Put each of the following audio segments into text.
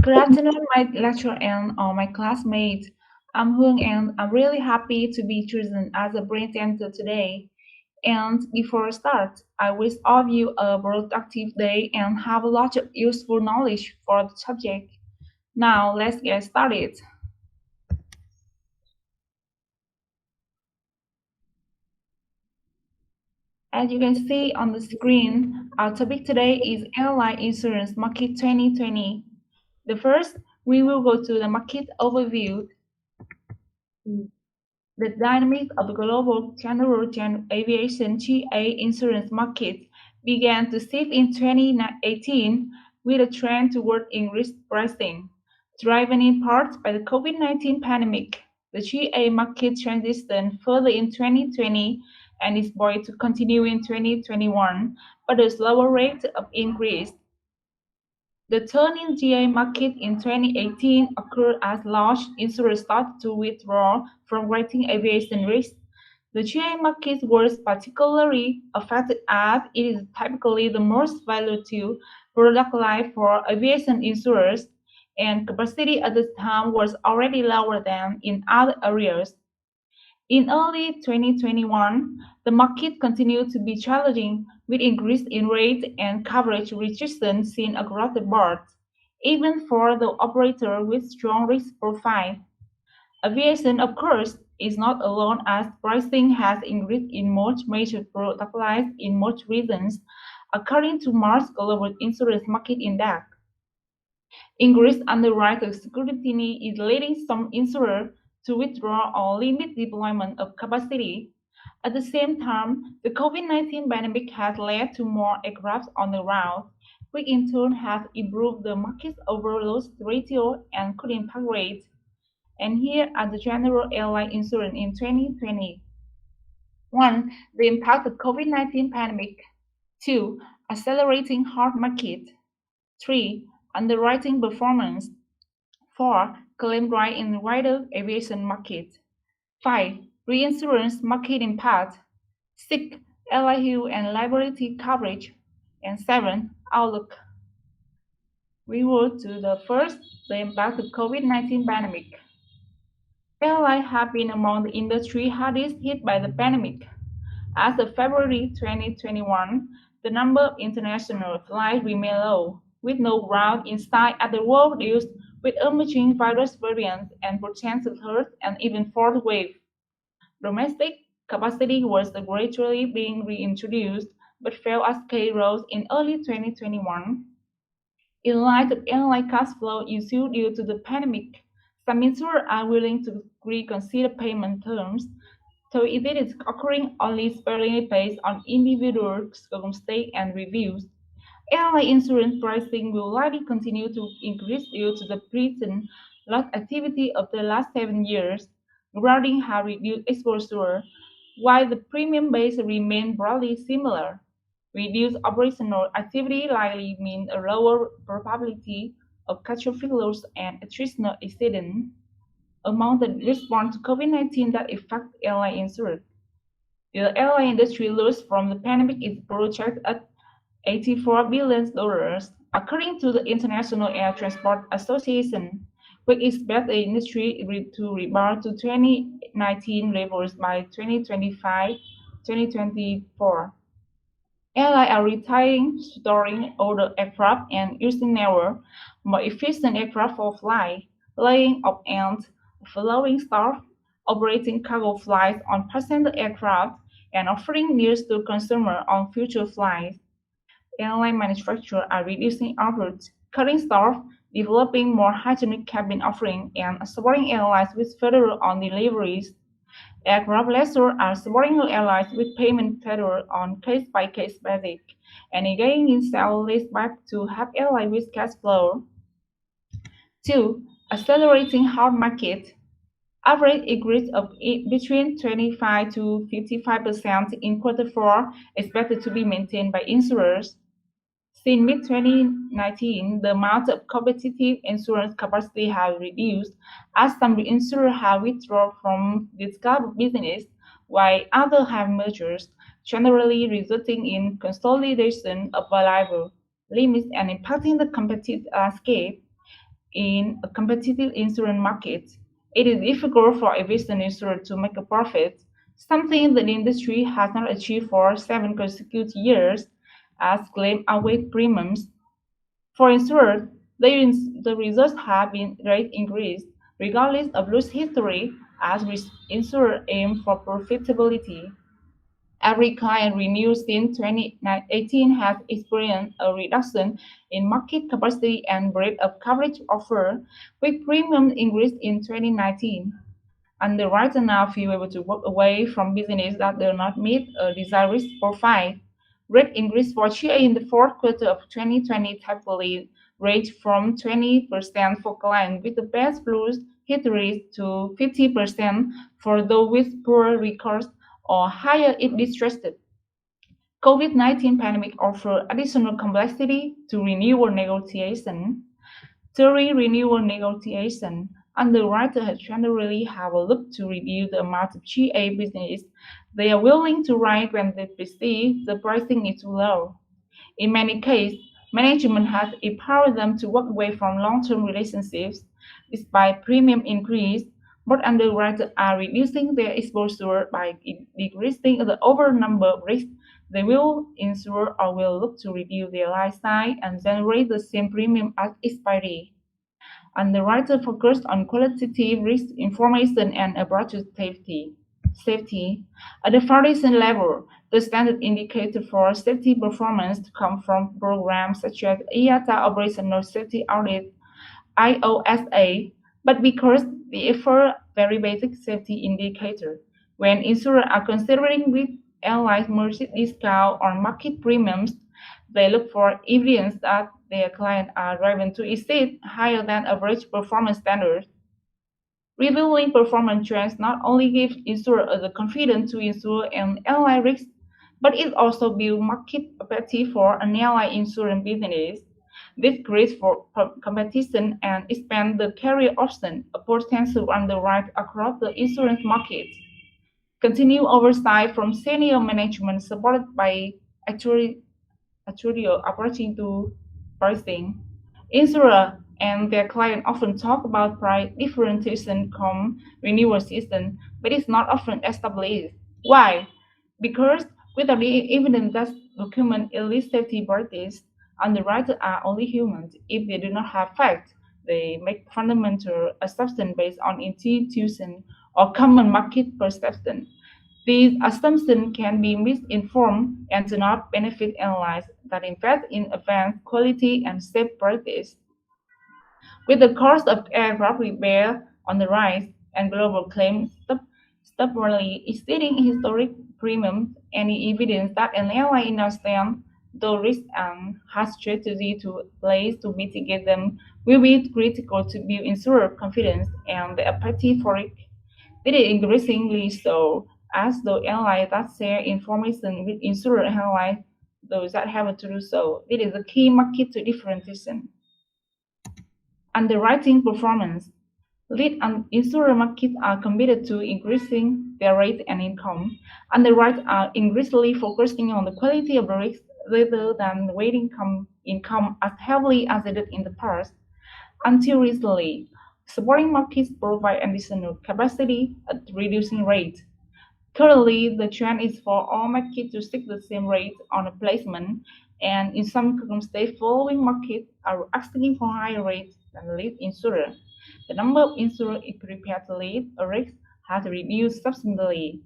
Good afternoon, my lecturer and all my classmates. I'm Huong and I'm really happy to be chosen as a presenter today. And before I start, I wish all of you a productive day and have a lot of useful knowledge for the subject. Now let's get started. As you can see on the screen, our topic today is Airline Insurance Market 2020. The first, we will go to the market overview. The dynamics of the global general aviation (GA) insurance market began to shift in 2018 with a trend toward increased pricing, driven in part by the COVID-19 pandemic. The GA market transitioned further in 2020 and is poised to continue in 2021, but at a slower rate of increase. The turn in GA market in 2018 occurred as large insurers started to withdraw from writing aviation risk. The GA market was particularly affected as it is typically the most volatile product line for aviation insurers, and capacity at the time was already lower than in other areas. In early 2021, the market continued to be challenging, with increase in rate and coverage restrictions seen across the board, even for the operator with strong risk profile. Aviation, of course, is not alone as pricing has increased in most major product lines in most regions, according to March Global Insurance Market Index. Increased underwriter scrutiny is leading some insurers to withdraw or limit deployment of capacity. At the same time, the COVID-19 pandemic has led to more aircraft on the route, which in turn has improved the market's overload ratio and could impact rates. And here are the general airline insurance in 2020. 1. The impact of COVID-19 pandemic. 2. Accelerating hard market. 3. Underwriting performance. 4. Claim right in the wider aviation market. 5. Reinsurance market impact. 6. LIU and liability coverage. And 7. Outlook. We move to the first, the impact of COVID-19 pandemic. Airlines have been among the industry hardest hit by the pandemic. As of February 2021, the number of international flights remained low, with no ground in sight as the world deals with emerging virus variants and potential third and even fourth wave. Domestic capacity was gradually being reintroduced, but fell as K rose in early 2021. In light of airline cash flow issues due to the pandemic, some insurers are willing to reconsider payment terms, though it is occurring only sparingly based on individual circumstances and reviews. Airline insurance pricing will likely continue to increase due to the recent loss activity of the last 7 years. Grounding have reduced exposure, while the premium base remains broadly similar. Reduced operational activity likely means a lower probability of catastrophic loss and attritional accident. Among the response to COVID-19 that affect airline insurance, the airline industry loss from the pandemic is projected at $84 billion, according to the International Air Transport Association, which expects the industry to rebound to 2019 levels by 2025-2024. Airlines are retiring, storing older aircraft, and using newer, more efficient aircraft for flight, laying off and furloughing staff, operating cargo flights on passenger aircraft, and offering meals to consumers on future flights. Airline manufacturers are reducing output, cutting staff, developing more hygienic cabin offerings, and supporting airlines with further on deliveries. Aircraft lessors are supporting airlines with payment further on case-by-case basis, and engaging in sale-leaseback to help airlines with cash flow. 2. Accelerating hard market. Average increase of between 25 to 55% in Q4 expected to be maintained by insurers. Since mid-2019, the amount of competitive insurance capacity has reduced as some insurers have withdrawn from this type of business, while others have mergers, generally resulting in consolidation of available limits and impacting the competitive landscape. in a competitive insurance market. It is difficult for aviation insurer to make a profit, something that the industry has not achieved for 7 consecutive years, as claimed outweigh premiums. For insurers, the results have been rate increased, regardless of loss history, as insurers aim for profitability. Every client renewed since 2018 has experienced a reduction in market capacity and breadth of coverage offered, with premiums increased in 2019. Underwriters now feel able to walk away from business that do not meet a desired risk profile. Rate increase for GA in the fourth quarter of 2020 typically ranged from 20% for clients with the best loss history to 50% for those with poor records or higher if distressed. COVID-19 pandemic offered additional complexity to renewal negotiation. During renewal negotiation, underwriters generally have a look to reduce the amount of GA business they are willing to write when they perceive the pricing is too low. In many cases, management has empowered them to walk away from long-term relationships. Despite premium increase, most underwriters are reducing their exposure by decreasing the overall number of risks they will insure or will look to reduce their life size and generate the same premium at expiry. Underwriters focus on qualitative risk information and approach to safety. At the foundation level, the standard indicator for safety performance come from programs such as IATA Operational Safety Audit (IOSA), but because they offer very basic safety indicator. When insurers are considering which airlines merchant discount or market premiums, they look for evidence that their clients are driven to exceed higher than average performance standards. Reviewing performance trends not only gives insurers the confidence to insure an airline risk, but it also builds market appetite for an airline insurance business. This creates for competition and expands the carrier option, a potential underwrite across the insurance market. Continued oversight from senior management supported by actuarial approaching to pricing. Insurers and their clients often talk about price differentiation come renewal season, but it's not often established. Why? Because without the evidence that document elite safety practice, underwriters are only humans. If they do not have facts, they make fundamental assumptions based on intuition or common market perception. These assumptions can be misinformed and do not benefit analysts that invest in advanced quality and safe practice. With the cost of aircraft repair on the rise and global claims stubbornly exceeding historic premiums, any evidence that an airline understands the risks and has strategy to place to mitigate them will be critical to build insurer confidence and the appetite for it. It is increasingly so as the airlines that share information with insurer airlines, those that haven't to do so. It is a key market to differentiation. Underwriting performance. Lead and insurer markets are committed to increasing their rate and income. Underwriters are increasingly focusing on the quality of the risk rather than weighting income as heavily as they did in the past. Until recently, supporting markets provide additional capacity at reducing rate. Currently, the trend is for all markets to stick the same rate on a placement, and in some circumstances, following markets are asking for higher rates than lead insurer. The number of insurers prepared to lead a risk has reduced substantially.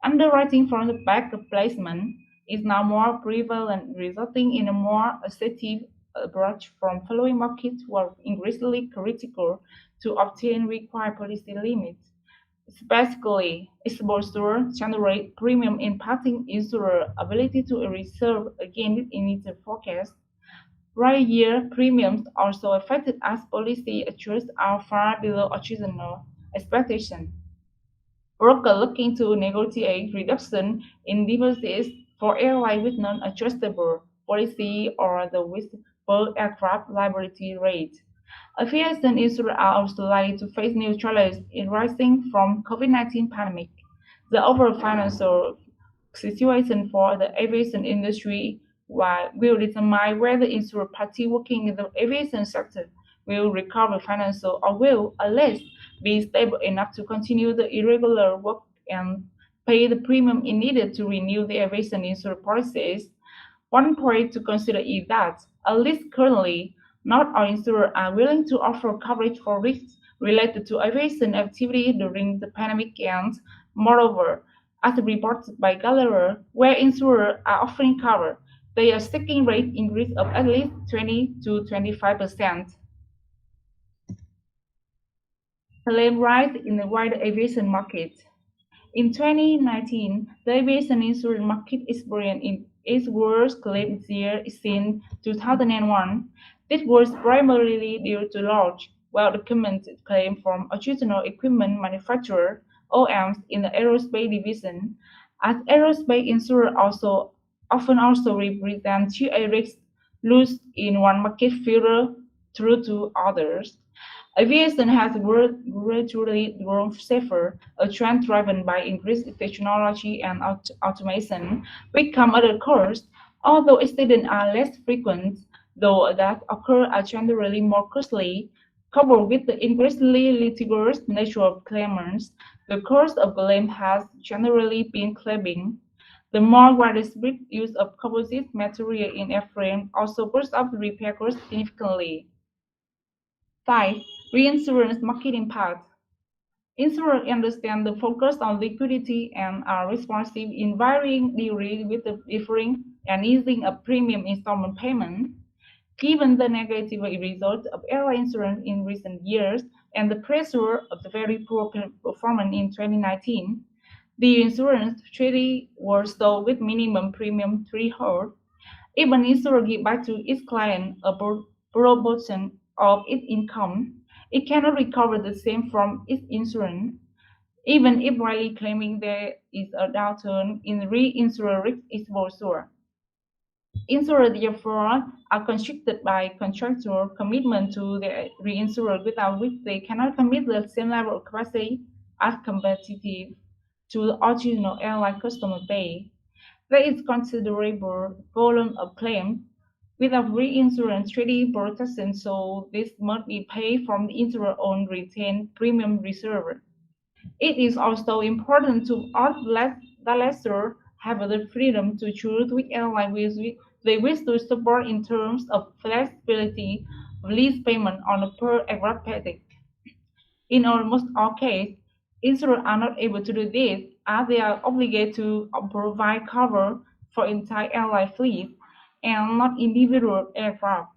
Underwriting from the back of placement is now more prevalent, resulting in a more assertive approach from following markets who are increasingly critical to obtain required policy limits. Specifically, exposure generate premium impacting insurer ability to reserve against in its forecast. Prior year premiums also affected as policy adjusts are far below original expectations. Brokers looking to negotiate reduction in deposits for airline with non-adjustable policy or the with per aircraft liability rate. Aviation insurers are also likely to face new challenges arising from COVID-19 pandemic. The overall financial situation for the aviation industry will determine whether insurer party working in the aviation sector will recover financial or will at least be stable enough to continue the irregular work and pay the premium it needed to renew the aviation insurance policies. One point to consider is that, at least currently, not all insurers are willing to offer coverage for risks related to aviation activity during the pandemic and, moreover, as reported by Gallagher, where insurers are offering cover, they are seeking rate increase of at least 20 to 25%. Claim rise in the wider aviation market. In 2019, the aviation insurance market experienced its worst claim year since 2001. This was primarily due to large, well-documented claims from original equipment manufacturers (OEMs) in the aerospace division, as aerospace insurers often represent a risk lost in one market filter through to others. Aviation has gradually grown safer, a trend driven by increased technology and automation, which come at a cost. Although accidents are less frequent, though that occur are generally more costly, coupled with the increasingly litigious nature of claimants, the cost of claim has generally been climbing. The more widespread use of composite material in airframe also puts up repair costs significantly. 5. Reinsurance market impact. Insurers understand the focus on liquidity and are responsive in varying degrees with the differing and easing of premium installment payment. Given the negative results of airline insurance in recent years and the pressure of the very poor performance in 2019, the insurance treaty was sold with minimum premium threshold. If an insurer gives back to its client a proportion of its income, it cannot recover the same from its insurance, even if rightly claiming there is a downturn in reinsurer risk exposure. Insurers therefore are constricted by contractual commitment to the reinsurer without which they cannot commit the same level of capacity as competitive to the original airline customer pay. There is considerable volume of claims without reinsurance treaty protection, so this must be paid from the insurer's own retained premium reserve. It is also important to add that the lessor have the freedom to choose which airline they wish to support in terms of flexibility of lease payment on a per aircraft basis. In almost all cases, insurers are not able to do this as they are obligated to provide cover for entire airline fleet and not individual aircraft.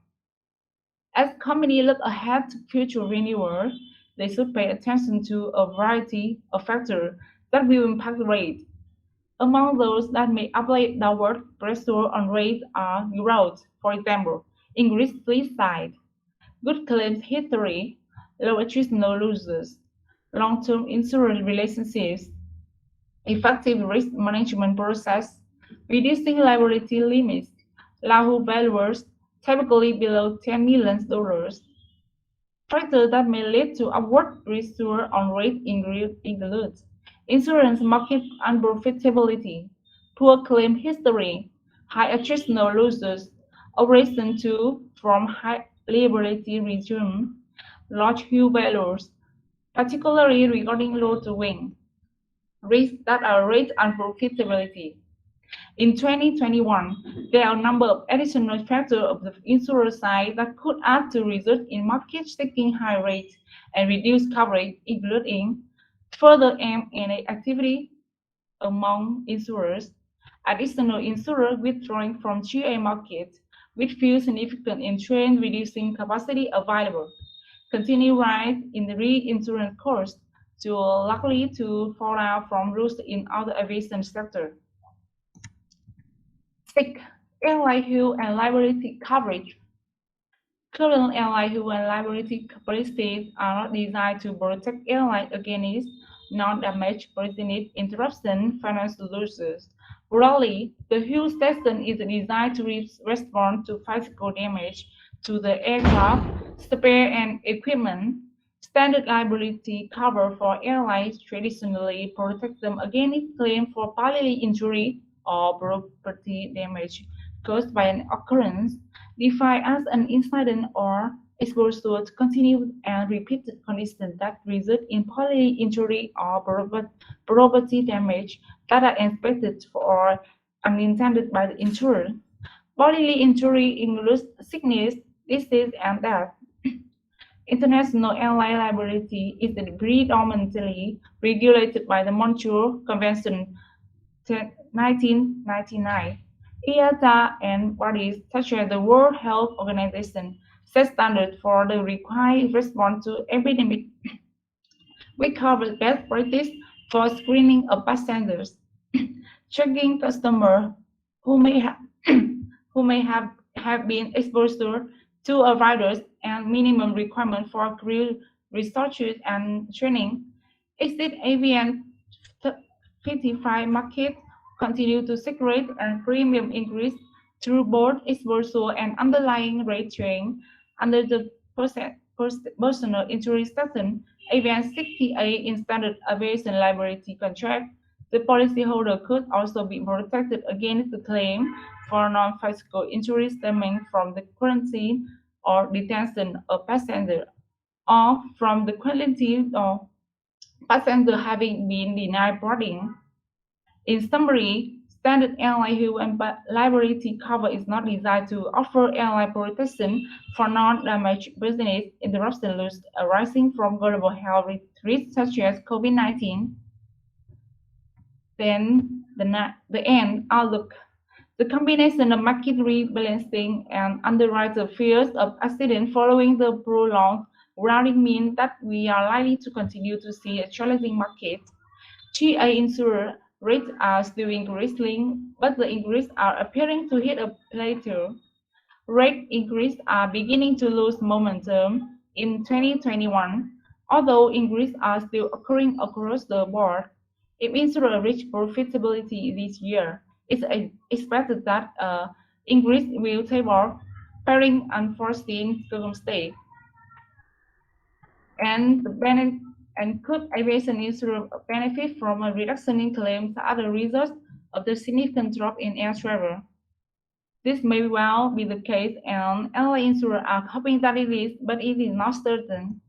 As companies look ahead to future renewals, they should pay attention to a variety of factors that will impact rate. Among those that may apply downward pressure on rates are growth, for example, increased fleet size, good claims history, low attritional losses, long-term insurance relationships, effective risk management process, reducing liability limits, low values, typically below $10 million. Factors that may lead to upward pressure on rate include insurance market unprofitability, poor claim history, high attritional losses, aversion to from high liability regime, large hull values, particularly regarding low-to-wing, risks that are rate unprofitability. In 2021, there are a number of additional factors of the insurer side that could add to result in market seeking high rates and reduced coverage, including further M&A activity among insurers, additional insurers withdrawing from GA market, which feels significant in trend reducing capacity available, continued rise in the reinsurance cost, to likely to fall out from rules in other aviation sector. 6. Airline hull and liability coverage. Current airline hull and liability policies are not designed to protect airlines against non-damage, business interruption, financial losses. Broadly, the hull section is designed to respond to physical damage to the aircraft, spare and equipment. Standard liability cover for airlines traditionally protect them against claims for bodily injury or property damage caused by an occurrence, defined as an incident or exposure to continued and repeated conditions that result in bodily injury or property damage that are expected or unintended by the insurer. Bodily injury includes sickness, disease, and death. International airline liability is predominantly regulated by the Montreal Convention 1999. IATA and bodies such as the World Health Organization set standards for the required response to epidemic. We cover best practice for screening of passengers, checking customers who may have have been exposed to a virus, and minimum requirement for crew research and training. Exit Avian 55 market continue to secret and premium increase through both exposure and underlying rate change under the personal injury section. Avian 68 in standard aviation liability contract. The policyholder could also be protected against the claim for non-physical injuries stemming from the quarantine or detention of passenger, or from the quarantine of passenger having been denied boarding. In summary, standard airline human liability cover is not designed to offer airline protection for non-damage business interruptions arising from global health risks such as COVID-19. Then the end outlook. The combination of market rebalancing and underwriter fears of accident following the prolonged grounding mean that we are likely to continue to see a challenging market. GA insurer rates are still increasing, but the increases are appearing to hit a plateau. Rate increases are beginning to lose momentum in 2021, although increases are still occurring across the board. If insurers reach profitability this year, it's expected that increase will taper, barring unforeseen circumstances. And could aviation insurers benefit from a reduction in claims as a result of the significant drop in air travel? This may well be the case, and airline insurers are hoping that it is, but it is not certain.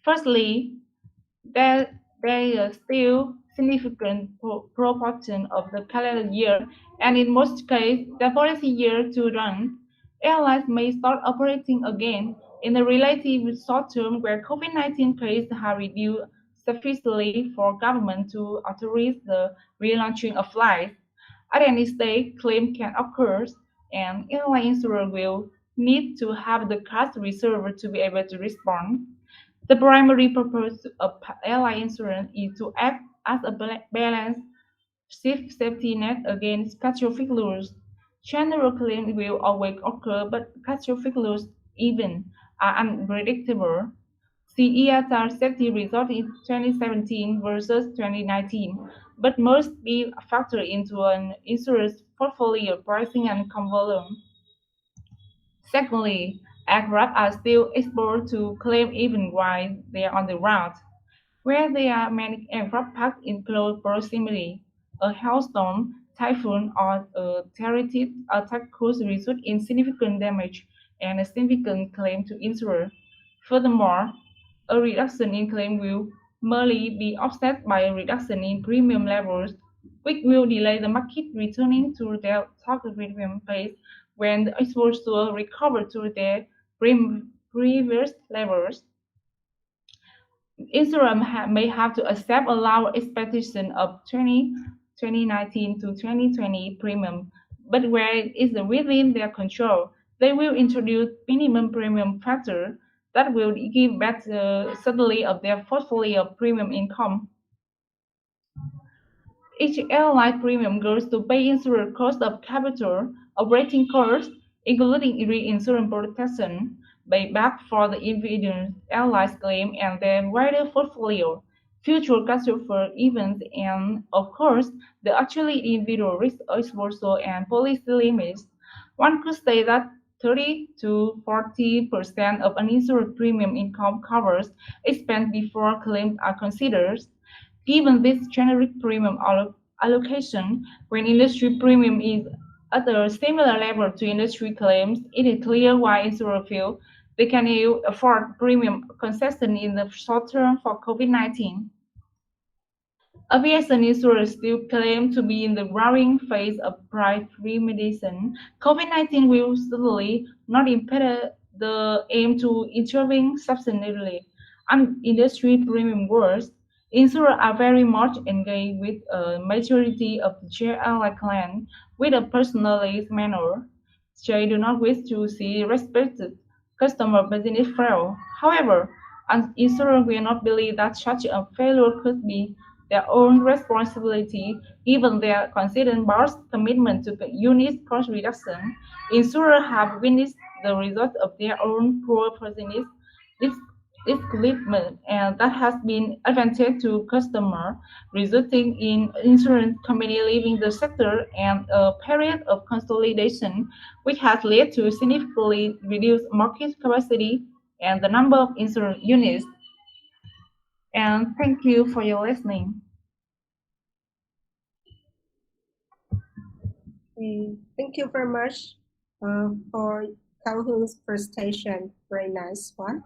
Firstly, there is still significant proportion of the calendar year, and in most cases, the policy year to run. Airlines may start operating again in the relative short term where COVID-19 cases have reduced sufficiently for government to authorize the relaunching of flights. At any stage, claim can occur, and airline insurer will need to have the cash reserve to be able to respond. The primary purpose of airline insurance is to act as a balance safety net against catastrophic loss. General claims will always occur, but catastrophic loss even are unpredictable. See ESR safety result in 2017 versus 2019, but must be factored into an insurance portfolio pricing and volume. Secondly, aircraft are still exposed to claim even while they are on the route. Where there are many aircraft parked in close proximity, a hailstorm, typhoon, or a terrorist attack could result in significant damage and a significant claim to insurer. Furthermore, a reduction in claim will merely be offset by a reduction in premium levels, which will delay the market returning to their target premium pace when the exposure recover to their previous levels. Insurance may have to accept a lower expectation of 2019 to 2020 premium, but where it is within their control, they will introduce minimum premium factor that will give back certainty of their portfolio premium income. Each airline premium goes to pay insurer cost of capital, operating costs, including reinsurance protection, payback for the individual airline's claim and their wider portfolio, future catastrophe events, and, of course, the actually individual risk exposure and policy limits. One could say that 30 to 40% of an insured premium income covers expense before claims are considered. Given this generic premium allocation, when industry premium is at a similar level to industry claims, it is clear why insurers feel they can afford premium concession in the short term for COVID-19. Aviation insurers still claim to be in the growing phase of primary medicine. COVID-19 will certainly not impede the aim to intervene substantially. On industry premium words, insurers are very much engaged with a majority of the airline clients with a personalized manner. They do not wish to see respected customer business fail. However, an insurer will not believe that such a failure could be their own responsibility, given their consistent board's commitment to unit cost reduction. Insurers have witnessed the result of their own poor business dis- discipline, and that has been advantage to customers, resulting in insurance company leaving the sector and a period of consolidation, which has led to significantly reduced market capacity and the number of insurance units. And thank you for your listening. Thank you very much for Kang Hoon's presentation. Very nice one.